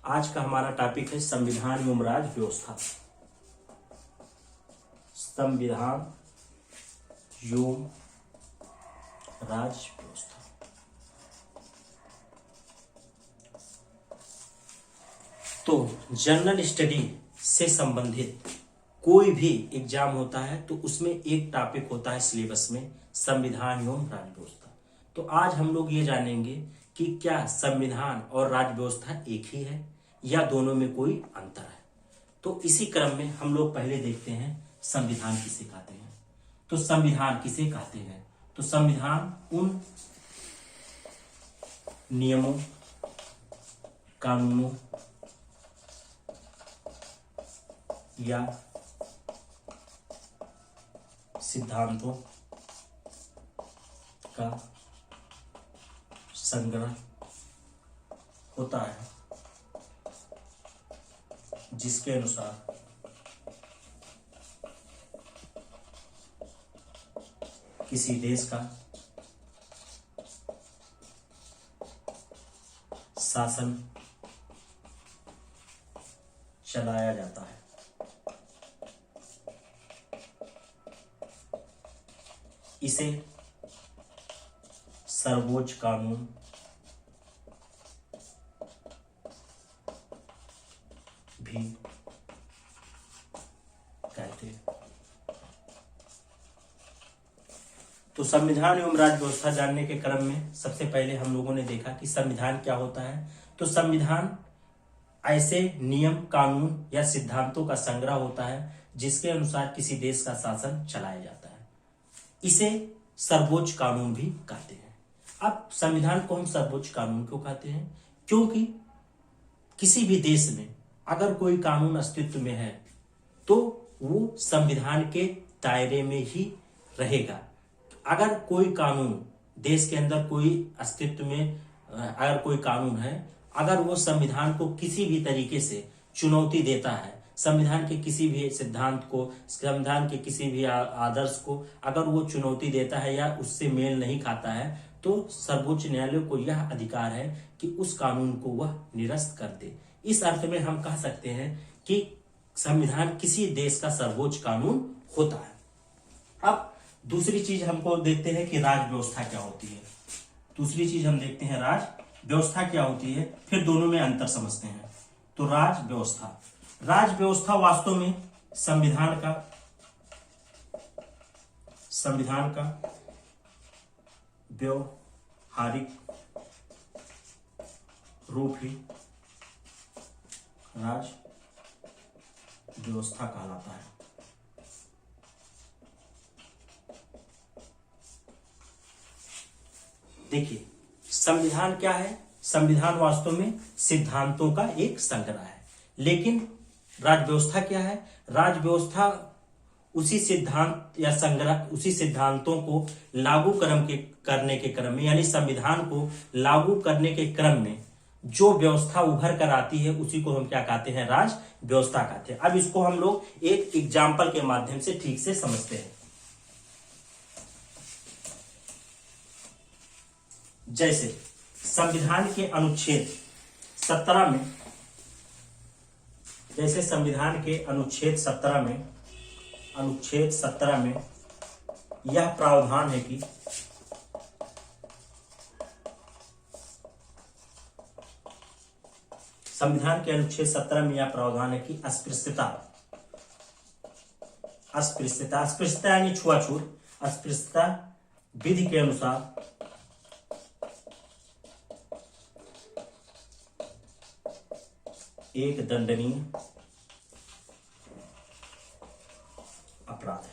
आज का हमारा टॉपिक है संविधान एवं राज्य व्यवस्था। संविधान एवं राज्य व्यवस्था। तो जनरल स्टडी से संबंधित कोई भी एग्जाम होता है तो उसमें एक टॉपिक होता है सिलेबस में संविधान एवं राज्य व्यवस्था। तो आज हम लोग ये जानेंगे कि क्या संविधान और राज्य व्यवस्था एक ही है या दोनों में कोई अंतर है। तो इसी क्रम में हम लोग पहले देखते हैं संविधान किसे कहते हैं। तो संविधान किसे कहते हैं? तो संविधान उन नियमों, कानूनों या सिद्धांतों का संग्रह होता है जिसके अनुसार किसी देश का शासन चलाया जाता है। इसे सर्वोच्च कानून भी कहते हैं। तो संविधान एवं राज्य व्यवस्था जानने के क्रम में सबसे पहले हम लोगों ने देखा कि संविधान क्या होता है। तो संविधान ऐसे नियम, कानून या सिद्धांतों का संग्रह होता है जिसके अनुसार किसी देश का शासन चलाया जाता है। इसे सर्वोच्च कानून भी कहते हैं। अब संविधान को हम सर्वोच्च कानून क्यों कहते हैं? क्योंकि किसी भी देश में अगर कोई कानून अस्तित्व में है तो वो संविधान के दायरे में ही रहेगा। अगर कोई कानून देश के अंदर कोई अस्तित्व में अगर कोई कानून है, अगर वो संविधान को किसी भी तरीके से चुनौती देता है, संविधान के किसी भी सिद्धांत को, संविधान के किसी भी आदर्श को अगर वो चुनौती देता है या उससे मेल नहीं खाता है, तो सर्वोच्च न्यायालय को यह अधिकार है कि उस कानून को वह निरस्त कर दे। इस अर्थ में हम कह सकते हैं कि संविधान किसी देश का सर्वोच्च कानून होता है। अब दूसरी चीज हमको देखते हैं कि राज्य व्यवस्था क्या होती है। दूसरी चीज हम देखते हैं राज्य व्यवस्था क्या होती है, फिर दोनों में अंतर समझते हैं। तो राज्य व्यवस्था, राज्य व्यवस्था वास्तव में संविधान का व्यवहारिक रूप ही राज्य व्यवस्था कहलाता है। देखिए, संविधान क्या है? संविधान वास्तव में सिद्धांतों का एक संग्रह है। लेकिन राज्य व्यवस्था क्या है? राज्य व्यवस्था उसी सिद्धांत या संग्रह, उसी सिद्धांतों को लागू करने के क्रम में, यानी संविधान को लागू करने के क्रम में जो व्यवस्था उभर कर आती है उसी को हम क्या कहते हैं? राज्य व्यवस्था कहते हैं। अब इसको हम लोग एक एग्जाम्पल के माध्यम से ठीक से समझते हैं। जैसे संविधान के अनुच्छेद 17 में, जैसे संविधान के अनुच्छेद 17 में यह प्रावधान है कि संविधान के अनुच्छेद 17 में यह प्रावधान है कि अस्पृश्यता यानी छुआछूत, अस्पृश्यता विधि के अनुसार एक दंडनीय अपराध है।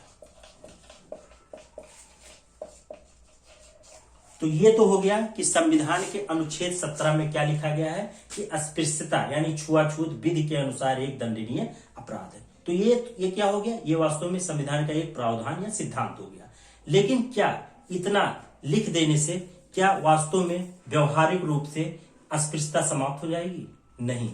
तो ये तो हो गया कि संविधान के अनुच्छेद 17 में क्या लिखा गया है कि अस्पृश्यता यानी छुआछूत विधि के अनुसार एक दंडनीय अपराध है। तो ये क्या हो गया? ये वास्तव में संविधान का एक प्रावधान या सिद्धांत हो गया। लेकिन क्या इतना लिख देने से क्या वास्तव में व्यवहारिक रूप से अस्पृश्यता समाप्त हो जाएगी? नहीं।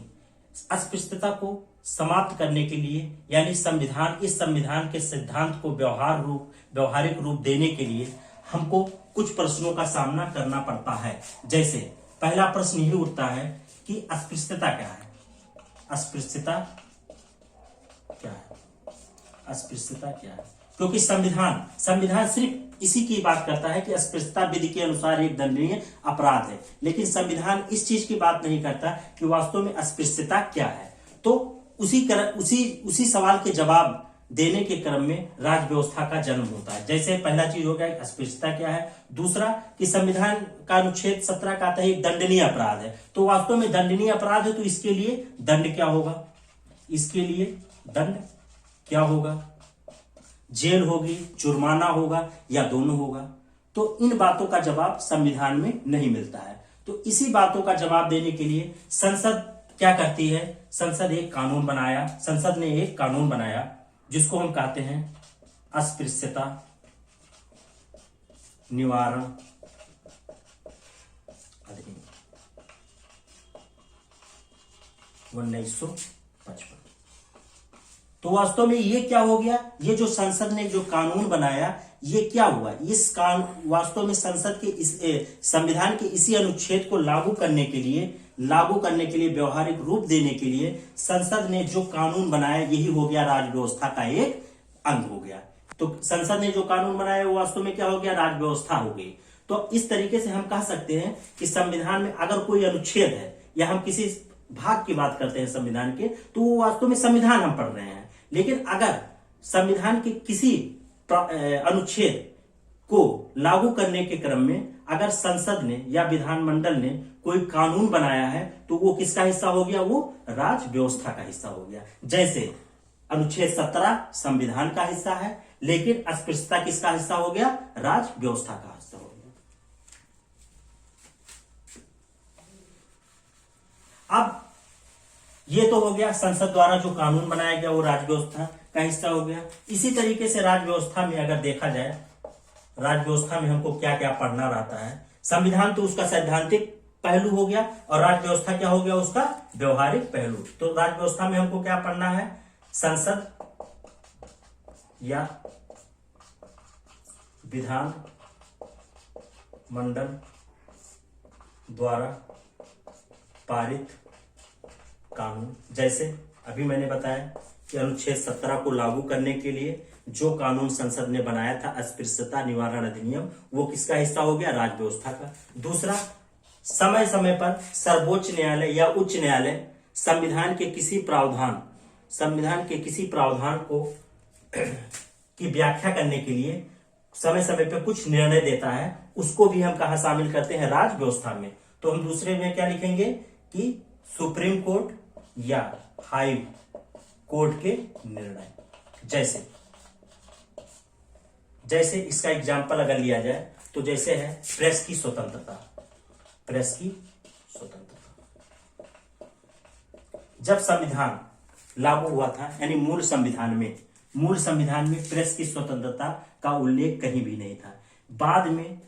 अस्पृश्यता को समाप्त करने के लिए, यानी इस संविधान के सिद्धांत को व्यवहारिक रूप देने के लिए हमको कुछ प्रश्नों का सामना करना पड़ता है। जैसे पहला प्रश्न ये उठता है कि अस्पृश्यता क्या है। अस्पृश्यता क्या है, अस्पृश्यता क्या है, क्योंकि संविधान सिर्फ इसी की बात करता है कि अस्पृश्यता विधि के अनुसार एक दंडनीय अपराध है, लेकिन संविधान इस चीज की बात नहीं करता कि वास्तव में अस्पृश्यता क्या है। तो उसी सवाल के जवाब देने के क्रम में राज व्यवस्था का जन्म होता है। जैसे पहला चीज हो गया अस्पृश्यता क्या है, दूसरा कि संविधान का अनुच्छेद 17 कहता है एक दंडनीय अपराध है। तो वास्तव में दंडनीय अपराध है तो इसके लिए दंड क्या होगा, इसके लिए दंड क्या होगा, जेल होगी, जुर्माना होगा या दोनों होगा। तो इन बातों का जवाब संविधान में नहीं मिलता है। तो इसी बातों का जवाब देने के लिए संसद क्या करती है, संसद ने एक कानून बनाया जिसको हम कहते हैं अस्पृश्यता निवारण अधिनियम 1955। तो वास्तव में ये क्या हो गया, ये जो संसद ने जो कानून बनाया ये क्या हुआ, इस कानून वास्तव में संसद के इस संविधान के इसी अनुच्छेद को लागू करने के लिए व्यवहारिक रूप देने के लिए संसद ने जो कानून बनाया यही हो गया राज व्यवस्था का एक अंग हो गया। तो संसद ने जो कानून बनाया वो वास्तव में क्या हो गया, राज व्यवस्था हो गई। तो इस तरीके से हम कह सकते हैं कि संविधान में अगर कोई अनुच्छेद है या हम किसी भाग की बात करते हैं संविधान के, तो वो वास्तव में संविधान हम पढ़ रहे हैं। लेकिन अगर संविधान के किसी अनुच्छेद को लागू करने के क्रम में अगर संसद ने या विधानमंडल ने कोई कानून बनाया है तो वो किसका हिस्सा हो गया, वो राज व्यवस्था का हिस्सा हो गया। जैसे अनुच्छेद 17 संविधान का हिस्सा है, लेकिन अस्पृश्यता किसका हिस्सा हो गया, राज व्यवस्था का हिस्सा हो गया। अब ये तो हो गया संसद द्वारा जो कानून बनाया गया वो राज व्यवस्था का हिस्सा हो गया। इसी तरीके से राज व्यवस्था में अगर देखा जाए, राज व्यवस्था में हमको क्या क्या पढ़ना रहता है। संविधान तो उसका सैद्धांतिक पहलू हो गया और राज व्यवस्था क्या हो गया, उसका व्यवहारिक पहलू। तो राज व्यवस्था में हमको क्या पढ़ना है, संसद या विधान मंडल द्वारा पारित कानून। जैसे अभी मैंने बताया कि अनुच्छेद 17 को लागू करने के लिए जो कानून संसद ने बनाया था अस्पृश्यता निवारण अधिनियम, वो किसका हिस्सा हो गया, राज व्यवस्था का। दूसरा, समय समय पर सर्वोच्च न्यायालय या उच्च न्यायालय संविधान के किसी प्रावधान को की व्याख्या करने के लिए समय समय पर कुछ निर्णय देता है, उसको भी हम कहा शामिल करते हैं, राज व्यवस्था में। तो हम दूसरे में क्या लिखेंगे कि सुप्रीम कोर्ट या हाई कोर्ट के निर्णय। जैसे इसका एग्जाम्पल अगर लिया जाए तो जैसे है प्रेस की स्वतंत्रता। जब संविधान लागू हुआ था, यानी मूल संविधान में प्रेस की स्वतंत्रता का उल्लेख कहीं भी नहीं था। बाद में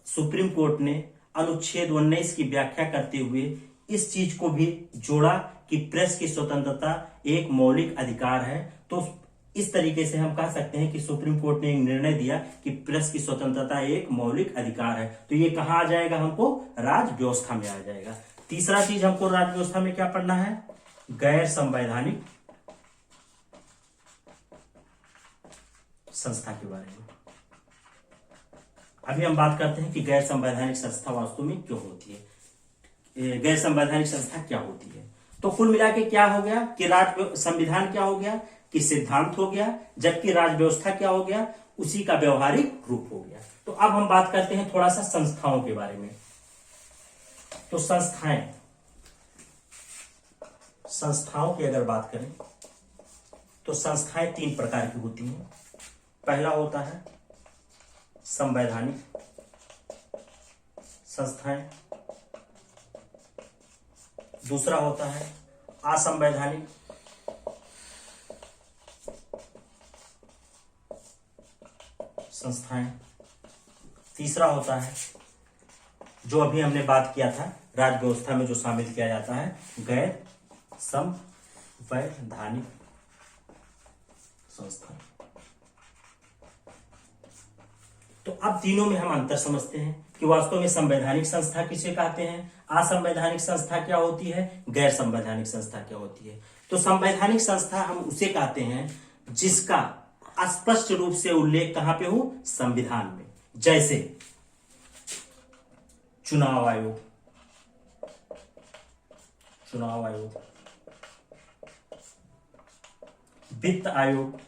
सुप्रीम कोर्ट ने अनुच्छेद 19 की व्याख्या करते हुए इस चीज को भी जोड़ा कि प्रेस की स्वतंत्रता एक मौलिक अधिकार है। तो इस तरीके से हम कह सकते हैं कि सुप्रीम कोर्ट ने एक निर्णय दिया कि प्रेस की स्वतंत्रता एक मौलिक अधिकार है। तो ये कहां आ जाएगा, हमको राज व्यवस्था में आ जाएगा। तीसरा चीज हमको राज व्यवस्था में क्या पढ़ना है, गैर संवैधानिक संस्था के बारे में। अभी हम बात करते हैं कि गैर संवैधानिक संस्था वास्तव में क्यों होती है, गैर संवैधानिक संस्था क्या होती है। तो कुल मिला के क्या हो गया कि संविधान क्या हो गया कि सिद्धांत हो गया, जबकि राज व्यवस्था क्या हो गया, उसी का व्यवहारिक रूप हो गया। तो अब हम बात करते हैं थोड़ा सा संस्थाओं के बारे में। तो संस्थाओं की अगर बात करें तो संस्थाएं 3 प्रकार की होती हैं। पहला होता है संवैधानिक संस्थाएं, दूसरा होता है असंवैधानिक संस्थाएं, तीसरा होता है जो अभी हमने बात किया था राज व्यवस्था में जो शामिल किया जाता है, गैर संवैधानिक संस्था। तो अब तीनों में हम अंतर समझते हैं कि वास्तव में संवैधानिक संस्था किसे कहते हैं, असंवैधानिक संस्था क्या होती है, गैर संवैधानिक संस्था क्या होती है। तो संवैधानिक संस्था हम उसे कहते हैं जिसका स्पष्ट रूप से उल्लेख कहां पे हो, संविधान में। जैसे चुनाव आयोग, वित्त आयोग,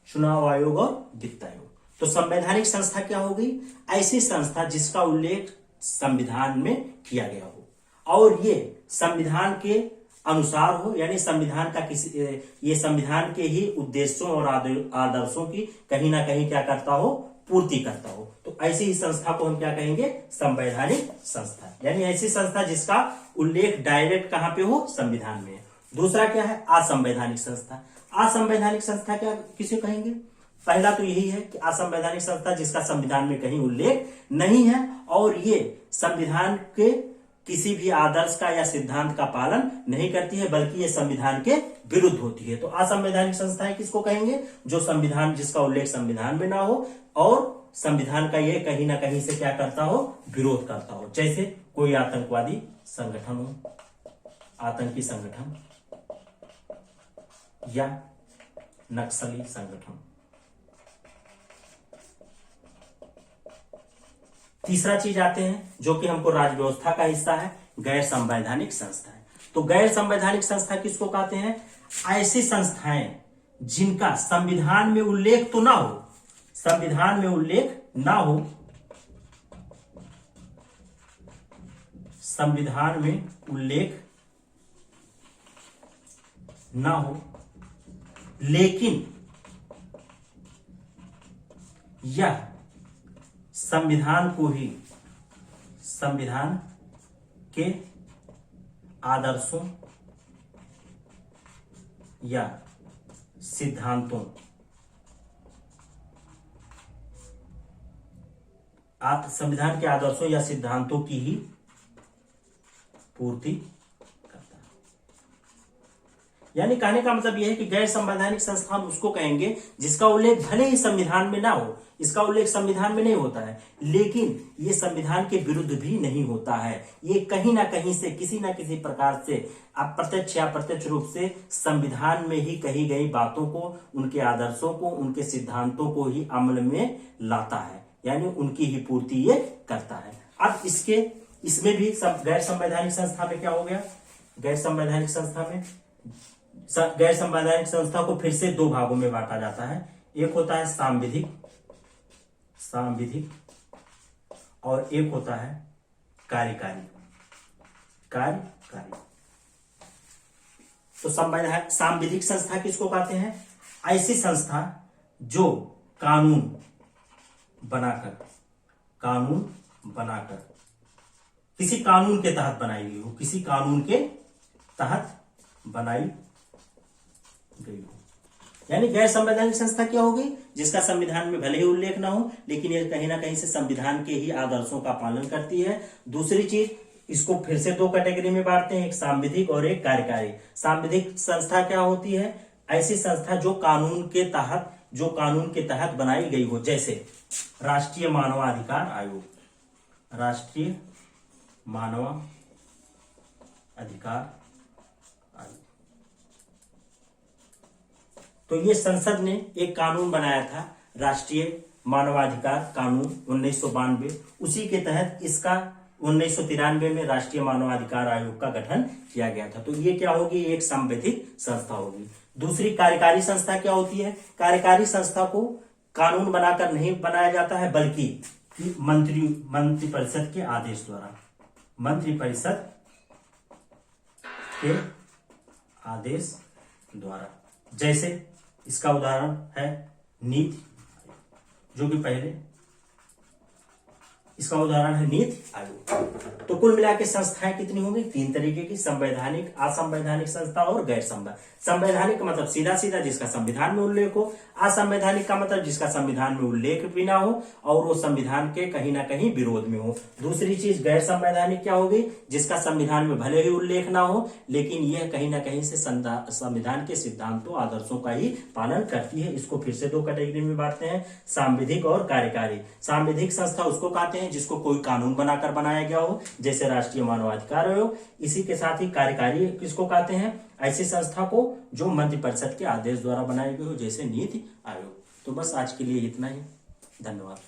चुनाव आयोग और वित्त आयोग। तो संवैधानिक संस्था क्या हो गई, ऐसी संस्था जिसका उल्लेख संविधान में किया गया हो और ये संविधान के अनुसार हो, यानी संविधान का ये संविधान के ही उद्देश्यों और आदर्शों की कहीं ना कहीं क्या करता हो, पूर्ति करता हो। तो ऐसी ही संस्था को हम क्या कहेंगे, संवैधानिक संस्था, यानी ऐसी संस्था जिसका उल्लेख डायरेक्ट कहां पे हो, संविधान में। दूसरा क्या है, असंवैधानिक संस्था। असंवैधानिक संस्था क्या किसे कहेंगे, पहला तो यही है कि असंवैधानिक संस्था जिसका संविधान में कहीं उल्लेख नहीं है और ये संविधान के किसी भी आदर्श का या सिद्धांत का पालन नहीं करती है, बल्कि ये संविधान के विरुद्ध होती है। तो असंवैधानिक संस्थाएं किसको कहेंगे, जो संविधान जिसका उल्लेख संविधान में ना हो और संविधान का ये कहीं ना कहीं से क्या करता हो, विरोध करता हो। जैसे कोई आतंकवादी संगठन हो, आतंकी संगठन या नक्सली संगठन। तीसरा चीज आते हैं जो कि हमको राज्य व्यवस्था का हिस्सा है, गैर संवैधानिक संस्थाएं। तो गैर संवैधानिक संस्था किसको कहते हैं, ऐसी संस्थाएं जिनका संविधान में उल्लेख तो ना हो, संविधान में उल्लेख ना हो, संविधान में उल्लेख ना हो, लेकिन यह संविधान को ही, संविधान के आदर्शों या सिद्धांतों, संविधान के आदर्शों या सिद्धांतों की ही पूर्ति करता है। यानी कहने का मतलब यह है कि गैर संवैधानिक संस्था हम उसको कहेंगे जिसका उल्लेख भले ही संविधान में ना हो, इसका उल्लेख संविधान में नहीं होता है, लेकिन ये संविधान के विरुद्ध भी नहीं होता है, ये कहीं ना कहीं से किसी ना किसी प्रकार से अप्रत्यक्ष या प्रत्यक्ष रूप से संविधान में ही कही गई बातों को, उनके आदर्शों को, उनके सिद्धांतों को ही अमल में लाता है, यानी उनकी ही पूर्ति ये करता है। अब इसमें भी गैर संवैधानिक संस्था में क्या हो गया, गैर संवैधानिक संस्था में, गैर संवैधानिक संस्था को फिर से दो भागों में बांटा जाता है। एक होता है सांविधिक और एक होता है कार्यकारी। तो सांविधिक संस्था किसको कहते हैं, ऐसी संस्था जो कानून बनाकर किसी कानून के तहत बनाई गई हो, किसी कानून के तहत बनाई गई हो। यानी गैर संवैधानिक संस्था क्या होगी, जिसका संविधान में भले ही उल्लेख ना हो, लेकिन यह कहीं ना कहीं से संविधान के ही आदर्शों का पालन करती है। दूसरी चीज, इसको फिर से दो कैटेगरी में बांटते हैं, एक सांविधिक और एक कार्यकारी। सांविधिक संस्था क्या होती है, ऐसी संस्था जो कानून के तहत बनाई गई हो, जैसे राष्ट्रीय मानवाधिकार आयोग, राष्ट्रीय मानवाधिकार आयोग। तो ये संसद ने एक कानून बनाया था, राष्ट्रीय मानवाधिकार कानून 1992, उसी के तहत इसका 1993 में राष्ट्रीय मानवाधिकार आयोग का गठन किया गया था। तो ये क्या होगी, एक सांविधिक संस्था होगी। दूसरी कार्यकारी संस्था क्या होती है, कार्यकारी संस्था को कानून बनाकर नहीं बनाया जाता है, बल्कि मंत्रिपरिषद के आदेश द्वारा, मंत्रिपरिषद के आदेश द्वारा। जैसे इसका उदाहरण है नीति, जो कि पहले इसका उदाहरण है नीति आयोग। तो कुल मिला के संस्थाएं कितनी होंगी? 3 तरीके की, संवैधानिक, असंवैधानिक संस्था और गैर संवैधानिक का मतलब सीधा सीधा जिसका संविधान में उल्लेख हो, असंवैधानिक का मतलब जिसका संविधान में उल्लेख भी ना हो और वो संविधान के कहीं ना कहीं विरोध में हो। दूसरी चीज गैर संवैधानिक क्या होगी? जिसका संविधान में भले ही उल्लेख ना हो लेकिन यह कहीं ना कहीं से संविधान के सिद्धांतों आदर्शों का ही पालन करती है। इसको फिर से 2 कैटेगरी में बांटते हैं, सांविधिक और कार्यकारी। सांविधिक संस्था उसको कहते हैं जिसको कोई कानून बनाकर बनाया गया हो, जैसे राष्ट्रीय मानवाधिकार आयोग। इसी के साथ ही कार्यकारी किसको कहते हैं? ऐसी संस्था को जो मंत्रिपरिषद के आदेश द्वारा बनाई गई हो, जैसे नीति आयोग। तो बस आज के लिए इतना ही, धन्यवाद।